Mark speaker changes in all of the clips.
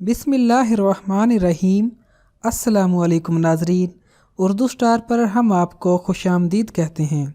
Speaker 1: बिस्मिल्लाहिर्रहमानिर्रहीम। अस्सलामुअलैकुम नाज़रीन, उर्दू स्टार पर हम आपको खुशामदीद कहते हैं।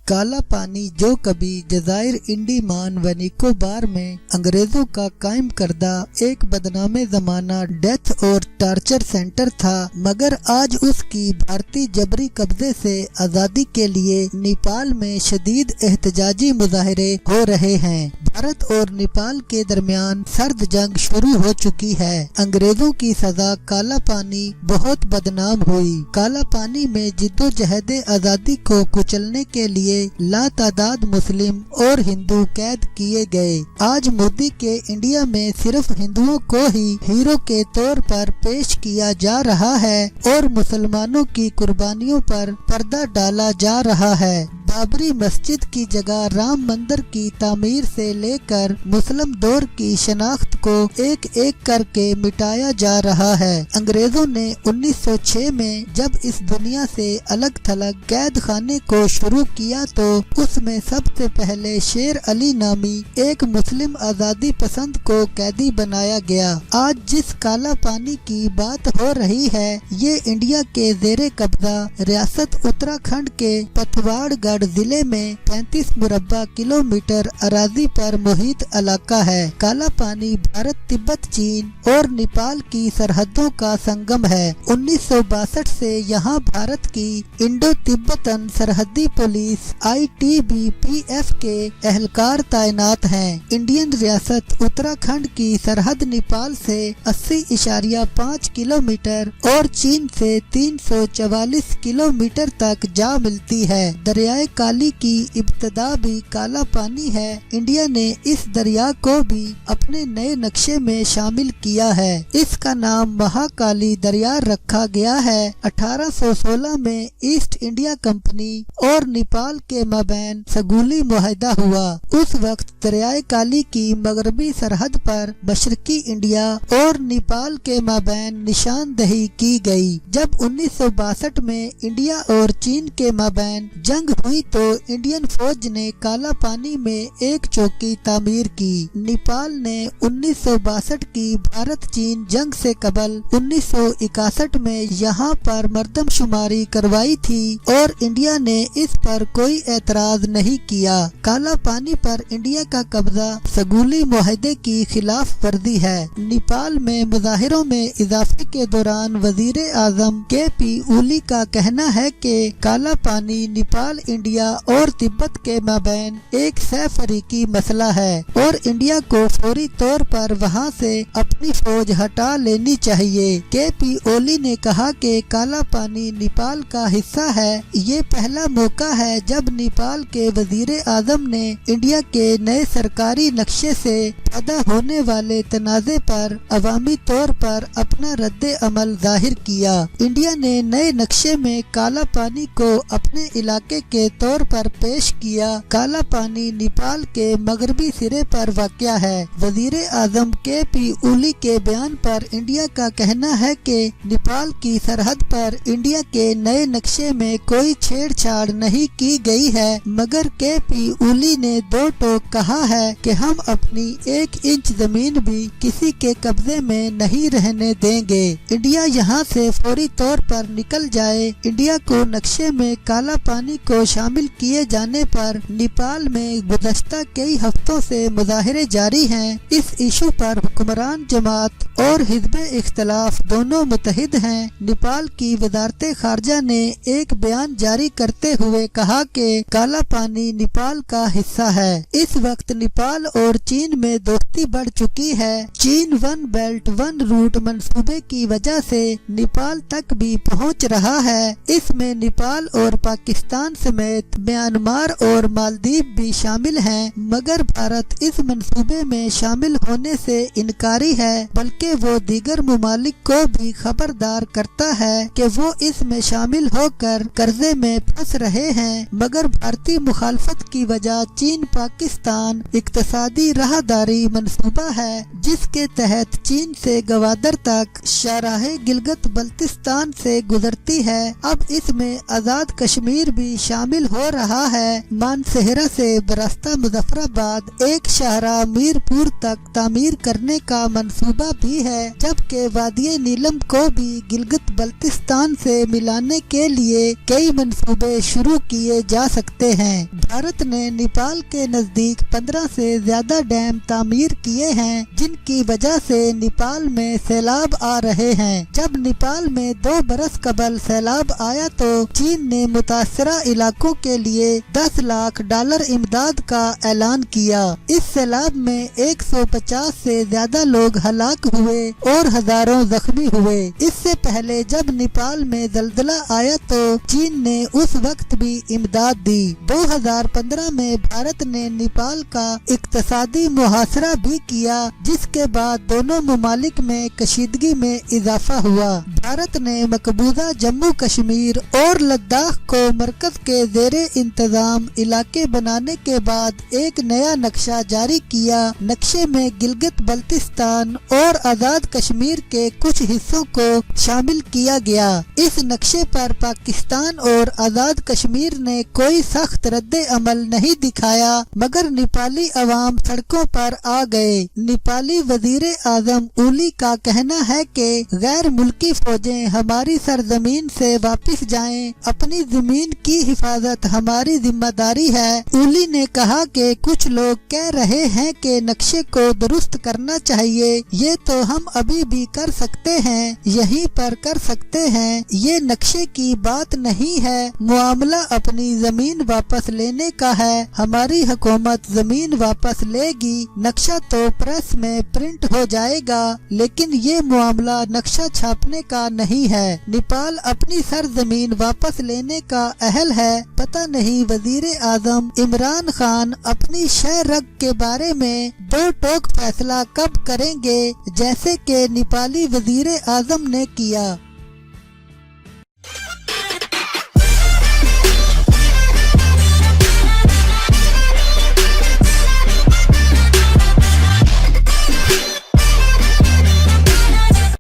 Speaker 2: काला पानी जो कभी जज़ाइर इंडीमान व निकोबार में अंग्रेजों का कायम करदा एक बदनामे ज़माना डेथ और टार्चर सेंटर था, मगर आज उसकी भारतीय जबरी कब्जे से आज़ादी के लिए नेपाल में शदीद एहतजाजी मुजाहरे हो रहे हैं। भारत और नेपाल के दरमियान सर्द जंग शुरू हो चुकी है। अंग्रेजों की सजा काला पानी बहुत बदनाम हुई। काला पानी में जिद्दोजहद आज़ादी को कुचलने के लिए लातादाद मुस्लिम और हिंदू कैद किए गए। आज मोदी के इंडिया में सिर्फ हिंदुओं को ही हीरो के तौर पर पेश किया जा रहा है और मुसलमानों की कुर्बानियों पर पर्दा डाला जा रहा है। बाबरी मस्जिद की जगह राम मंदिर की तामीर से लेकर मुस्लिम दौर की शनाख्त को एक एक करके मिटाया जा रहा है। अंग्रेजों ने 1906 में जब इस दुनिया से अलग थलग कैद खाने को शुरू किया तो उसमें सबसे पहले शेर अली नामी एक मुस्लिम आजादी पसंद को कैदी बनाया गया। आज जिस काला पानी की बात हो रही है ये इंडिया के जेरे कब्जा रियासत उत्तराखंड के पतवाड़गढ़ जिले में 35 मुरब्बा किलोमीटर अराजी पर मुहित इलाका है। काला पानी भारत, तिब्बत, चीन और नेपाल की सरहदों का संगम है। 1962 से यहाँ भारत की इंडो तिब्बतन सरहदी पुलिस ITBPF के एहलकार तैनात हैं। इंडियन रियासत उत्तराखंड की सरहद नेपाल से 80.5 किलोमीटर और चीन से 344 किलोमीटर तक जा मिलती है। दरियाए काली की इब्तदा भी काला पानी है। इंडिया ने इस दरिया को भी अपने नए नक्शे में शामिल किया है। इसका नाम महाकाली दरिया रखा गया है। 1816 में ईस्ट इंडिया कंपनी और नेपाल के माबैन सगुली मुआहदा हुआ। उस वक्त दरियाए काली की मगरबी सरहद पर मशरकी इंडिया और नेपाल के माबैन निशानदही की गई। जब 1962 में इंडिया और चीन के माबैन जंग हुई तो इंडियन फौज ने काला पानी में एक चौकी तामीर की। नेपाल ने 1962 की भारत चीन जंग से कबल 1961 में यहाँ पर मर्दमशुमारी करवाई थी और इंडिया ने इस पर कोई एतराज नहीं किया। काला पानी पर इंडिया का कब्जा सगुली मुआहदे की खिलाफ वर्जी है। नेपाल में मुजाहिरों में इजाफे के दौरान वजीर आजम KP ओली का कहना है कि काला पानी नेपाल, इंडिया और तिब्बत के माबैन एक सैफरीकी मसला है और इंडिया को फौरी तौर पर वहां से अपनी फौज हटा लेनी चाहिए। KP ओली ने कहा कि काला पानी नेपाल का हिस्सा है। ये पहला मौका है जब नेपाल के वजीर आजम ने इंडिया के नए सरकारी नक्शे से पैदा होने वाले तनाज़े पर अवामी तौर पर अपना रद्द अमल जाहिर किया। इंडिया ने नए नक्शे में काला पानी को अपने इलाके के तौर पर पेश किया। काला पानी नेपाल के मगरबी सिरे पर वाक़या है। वजीर आजम KP ओली के बयान पर इंडिया का कहना है कि नेपाल की सरहद पर इंडिया के नए नक्शे में कोई छेड़छाड़ नहीं की गई है, मगर KP ओली ने दो टोक कहा है कि हम अपनी 1 इंच जमीन भी किसी के कब्जे में नहीं रहने देंगे। इंडिया यहाँ से फौरी तौर पर निकल जाए। इंडिया को नक्शे में काला पानी को शामिल किए जाने पर नेपाल में गुज़श्ता कई हफ्तों से मुजाहरे जारी हैं। इस इशू पर हुक्मरान जमात और हिज़्ब इख्तिलाफ दोनों मुत्तहिद हैं। नेपाल की वज़ारत खारजा ने एक बयान जारी करते हुए कहा कि काला पानी नेपाल का हिस्सा है। इस वक्त नेपाल और चीन में दोस्ती बढ़ चुकी है। चीन 1 बेल्ट 1 रूट मंसूबे की वजह से नेपाल तक भी पहुंच रहा है। इसमें नेपाल और पाकिस्तान समेत म्यांमार और मालदीव भी शामिल हैं, मगर भारत इस मंसूबे में शामिल होने से इनकारी है, बल्कि वो दीगर मुमालिक को भी खबरदार करता है कि वो इसमें शामिल होकर कर्जे में फंस रहे हैं। मगर भारतीय मुखालफत की वजह चीन पाकिस्तान इक्तसादी राहदारी मंसूबा है, जिसके तहत चीन से गवादर तक शाहराहे गिलगित बल्तिस्तान से गुजरती है। अब इसमें आजाद कश्मीर भी शामिल मुकम्मिल हो रहा है। मानसेहरा से बरास्ता मुजफ्फराबाद एक शाहराह मीरपुर तक तामीर करने का मंसूबा भी है, जबकि वादिये नीलम को भी गिलगित बल्तिस्तान से मिलाने के लिए कई मंसूबे शुरू किए जा सकते हैं। भारत ने नेपाल के नजदीक 15 से ज्यादा डैम तामीर किए हैं, जिनकी वजह से नेपाल में सैलाब आ रहे हैं। जब नेपाल में 2 बरस कबल सैलाब आया तो चीन ने मुतासरा इलाकों के लिए $10 लाख इमदाद का ऐलान किया। इस सैलाब में 150 से ज्यादा लोग हलाक हुए और हजारों जख्मी हुए। इससे पहले जब नेपाल में जल्जला आया तो चीन ने उस वक्त भी इमदाद दी। 2015 में भारत ने नेपाल का इक्तसादी मुहासरा भी किया, जिसके बाद दोनों ममालिक में कशीदगी में इजाफा हुआ। भारत ने मकबूजा जम्मू कश्मीर और लद्दाख को मरकज के ज़ेरे इंतजाम इलाके बनाने के बाद एक नया नक्शा जारी किया। नक्शे में गिलगित बल्तिस्तान और आज़ाद कश्मीर के कुछ हिस्सों को शामिल किया गया। इस नक्शे पर पाकिस्तान और आज़ाद कश्मीर ने कोई सख्त रद्दे अमल नहीं दिखाया, मगर नेपाली अवाम सड़कों पर आ गए। नेपाली वजीर आजम ओली का कहना है कि गैर मुल्की फौजें हमारी सरजमीन से वापस जाएं, अपनी जमीन की हिफाजत हमारी जिम्मेदारी है। ओली ने कहा कि कुछ लोग कह रहे हैं कि नक्शे को दुरुस्त करना चाहिए, ये तो हम अभी भी कर सकते हैं, यहीं पर कर सकते हैं, ये नक्शे की बात नहीं है। मामला अपनी जमीन वापस लेने का है। हमारी हुकूमत जमीन वापस लेगी, नक्शा तो प्रेस में प्रिंट हो जाएगा, लेकिन ये मामला नक्शा छापने का नहीं है। नेपाल अपनी सरजमीन वापस लेने का अहल है। पता नहीं वजीर आजम इमरान खान अपनी शह रग के बारे में 2 टोक फैसला कब करेंगे, जैसे कि नेपाली वजीर आजम ने किया।